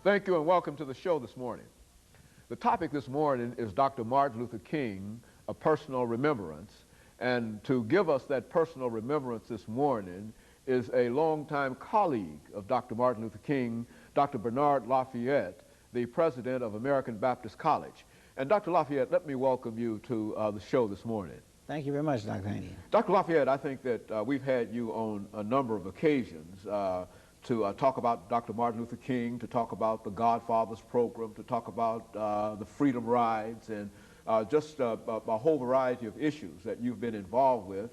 Thank you and welcome to the show this morning. The topic this morning is Dr. Martin Luther King, a personal remembrance. And to give us that personal remembrance this morning is a longtime colleague of Dr. Martin Luther King, Dr. Bernard Lafayette, the president of American Baptist College. And Dr. Lafayette, let me welcome you to the show this morning. Thank you very much, Dr. Haney. Dr. Lafayette, I think that we've had you on a number of occasions to talk about Dr. Martin Luther King, to talk about the Godfathers program, to talk about the Freedom Rides, and just a whole variety of issues that you've been involved with.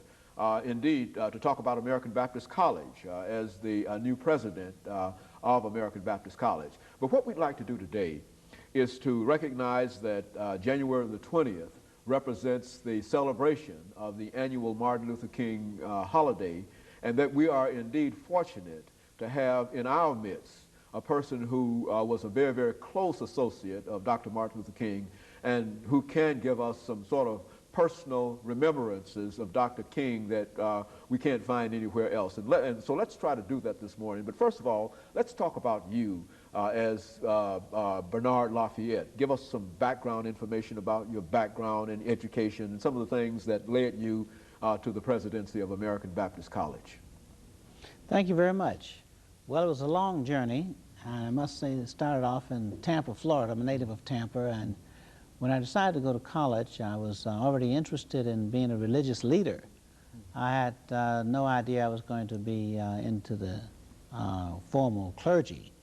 Indeed, to talk about American Baptist College as the new president of American Baptist College. But what we'd like to do today is to recognize that January the 20th represents the celebration of the annual Martin Luther King holiday, and that we are indeed fortunate to have in our midst a person who was a very, very close associate of Dr. Martin Luther King and who can give us some sort of personal remembrances of Dr. King that we can't find anywhere else. And so let's try to do that this morning. But first of all, let's talk about you as Bernard Lafayette. Give us some background information about your background and education and some of the things that led you to the presidency of American Baptist College. Thank you very much. Well, it was a long journey, and I must say it started off in Tampa, Florida. I'm a native of Tampa, and when I decided to go to college, I was already interested in being a religious leader. I had no idea I was going to be into the formal clergy,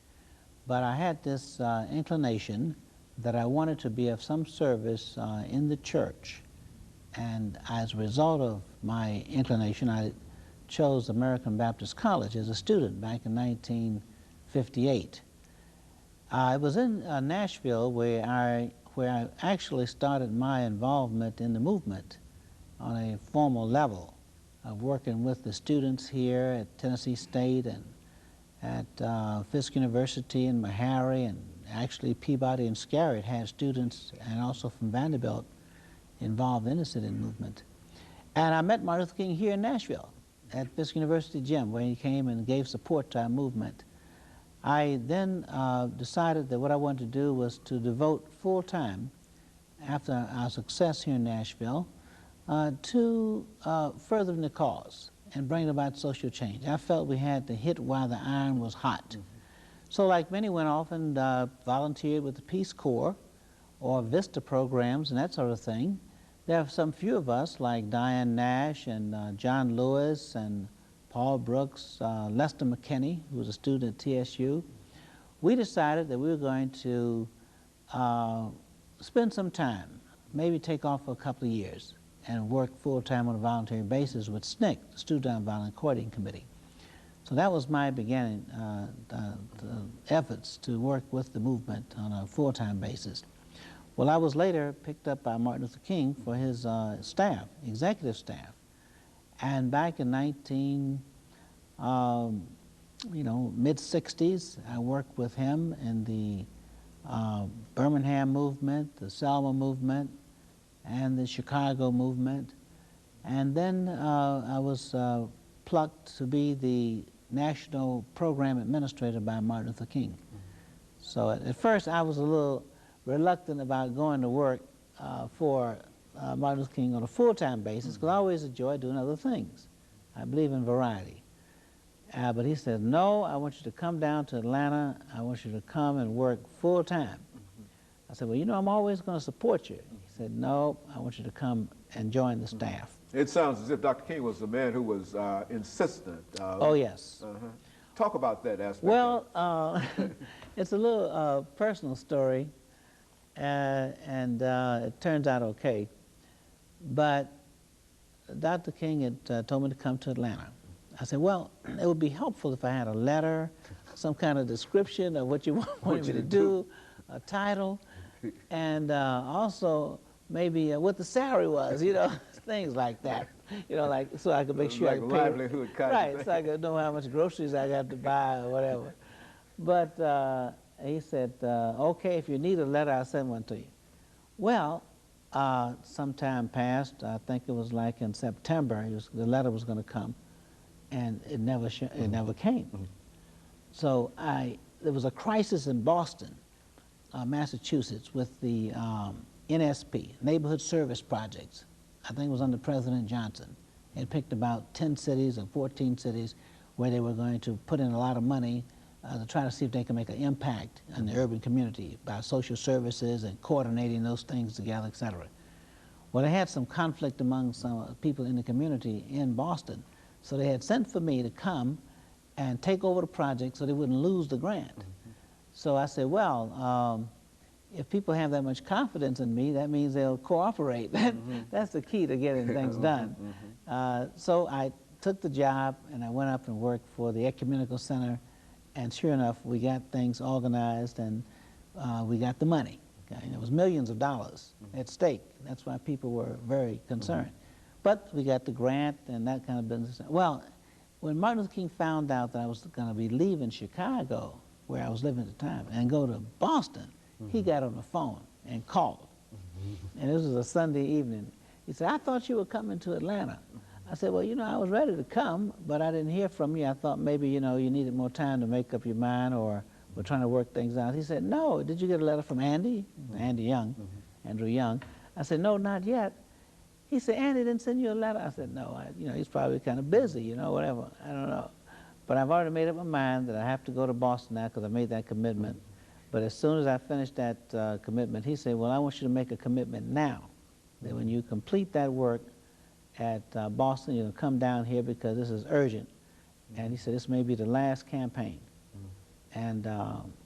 but I had this inclination that I wanted to be of some service in the church, and as a result of my inclination, I chose American Baptist College as a student back in 1958. I was in Nashville where I actually started my involvement in the movement on a formal level of working with the students here at Tennessee State and at Fisk University and Meharry, and actually Peabody and Scarrett had students, and also from Vanderbilt, involved in the sit-in movement. And I met Martin Luther King here in Nashville at Fisk University gym, where he came and gave support to our movement. I then decided that what I wanted to do was to devote full time, after our success here in Nashville, to furthering the cause and bringing about social change. I felt we had to hit while the iron was hot. Mm-hmm. So like many, went off and volunteered with the Peace Corps or VISTA programs and that sort of thing. There are some few of us, like Diane Nash and John Lewis and Paul Brooks, Lester McKinney, who was a student at TSU. We decided that we were going to spend some time, maybe take off for a couple of years, and work full-time on a voluntary basis with SNCC, the Student Nonviolent Coordinating Committee. So that was my beginning efforts to work with the movement on a full-time basis. Well, I was later picked up by Martin Luther King for his staff, executive staff. And back in mid-60s, I worked with him in the Birmingham movement, the Selma movement, and the Chicago movement. And then I was plucked to be the National Program Administrator by Martin Luther King. Mm-hmm. So at first I was a little reluctant about going to work for Martin Luther King on a full-time basis, because I always enjoy doing other things. I believe in variety. But he said, no, I want you to come down to Atlanta. I want you to come and work full-time. Mm-hmm. I said, well, you know, I'm always going to support you. He said, no, I want you to come and join the staff. It sounds as if Dr. King was a man who was insistent. Oh, yes. Talk about that aspect. Well, it's a little personal story. And it turns out okay. But Dr. King had told me to come to Atlanta. I said, well, it would be helpful if I had a letter, some kind of description of what you wanted me to do, a title, and also maybe what the salary was, you know, things like that. You know, like, so I could make sure I could pay. Livelihood kind of thing. Right, so I could know how much groceries I got to buy or whatever. But he said, okay, if you need a letter, I'll send one to you. Well, some time passed. I think it was like in September, the letter was going to come, and it never came. Mm-hmm. So I there was a crisis in Boston, Massachusetts, with the NSP, Neighborhood Service Projects. I think it was under President Johnson. It picked about 10 cities or 14 cities where they were going to put in a lot of money to try to see if they can make an impact on the urban community by social services and coordinating those things together, et cetera. Well, they had some conflict among some people in the community in Boston, so they had sent for me to come and take over the project so they wouldn't lose the grant. So I said, well, if people have that much confidence in me, that means they'll cooperate. That's the key to getting things done. So I took the job and I went up and worked for the Ecumenical Center, and sure enough, we got things organized and we got the money. Okay? And it was millions of dollars at stake. That's why people were very concerned. But we got the grant and that kind of business. Well, when Martin Luther King found out that I was going to be leaving Chicago, where I was living at the time, and go to Boston, he got on the phone and called. And this was a Sunday evening. He said, I thought you were coming to Atlanta. I said, well, you know, I was ready to come, but I didn't hear from you. I thought maybe, you know, you needed more time to make up your mind, or we're trying to work things out. He said, no, did you get a letter from Andy? Andy Young, Andrew Young. I said, no, not yet. He said, Andy didn't send you a letter? I said, no, you know, he's probably kind of busy, you know, whatever. I don't know. But I've already made up my mind that I have to go to Boston now because I made that commitment. But as soon as I finished that commitment, he said, well, I want you to make a commitment now, that when you complete that work at Boston, you'll come down here because this is urgent. And he said, this may be the last campaign. And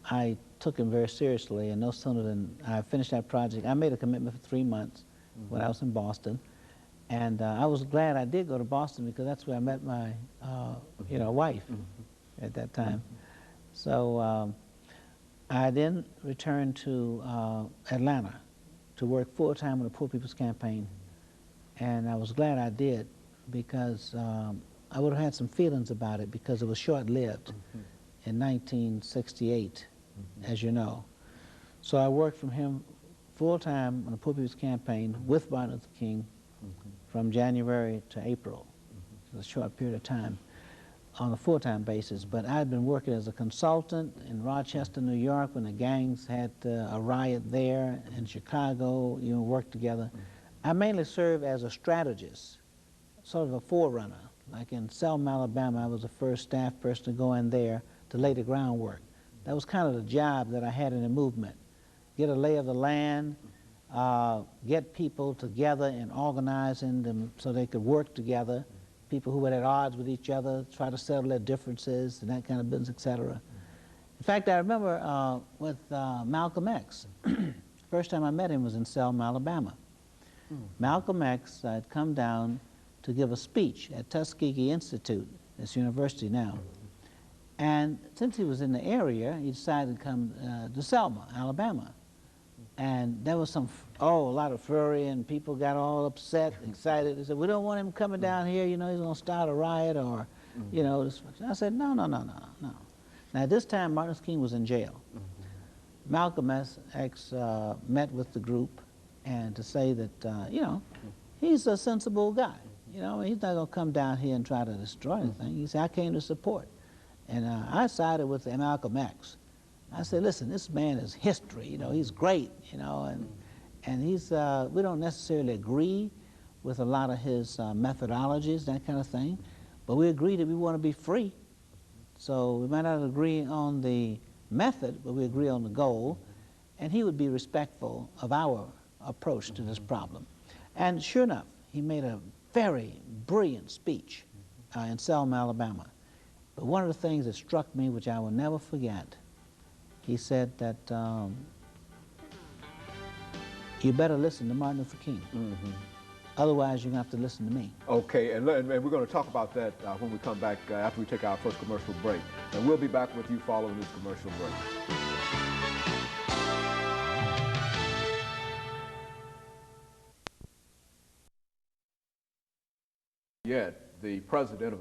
I took him very seriously, and no sooner than I finished that project, I made a commitment for 3 months when I was in Boston. And I was glad I did go to Boston because that's where I met my you know, wife at that time. So I then returned to Atlanta to work full-time on the Poor People's Campaign. And I was glad I did because I would have had some feelings about it because it was short-lived in 1968, as you know. So I worked from him full-time on the Poor People's Campaign with Martin Luther King from January to April. It was a short period of time on a full-time basis. But I had been working as a consultant in Rochester, New York, when the gangs had a riot there, in Chicago, you know, worked together. I mainly served as a strategist, sort of a forerunner. Like in Selma, Alabama, I was the first staff person to go in there to lay the groundwork. That was kind of the job that I had in the movement. Get a lay of the land, get people together and organizing them so they could work together, people who were at odds with each other, try to settle their differences and that kind of business, etc. In fact, I remember with Malcolm X, first time I met him was in Selma, Alabama. Malcolm X had come down to give a speech at Tuskegee Institute, this university now. And since he was in the area, he decided to come to Selma, Alabama. And there was a lot of flurry, and people got all upset, excited. They said, we don't want him coming down here, you know, he's going to start a riot or, you know. I said, no. Now, at this time, Martin Luther King was in jail. Malcolm X met with the group and to say that, you know, he's a sensible guy. You know, he's not going to come down here and try to destroy anything. He said, I came to support. And I sided with Malcolm X. I said, listen, this man is history, you know, he's great, you know, and he's, we don't necessarily agree with a lot of his methodologies, that kind of thing, but we agree that we want to be free. So we might not agree on the method, but we agree on the goal, and he would be respectful of our approach to this problem. And sure enough, he made a very brilliant speech in Selma, Alabama. But one of the things that struck me, which I will never forget, he said that you better listen to Martin Luther King. Otherwise, you're going to have to listen to me. Okay, and we're going to talk about that when we come back after we take our first commercial break. And we'll be back with you following this commercial break. Yet, the president of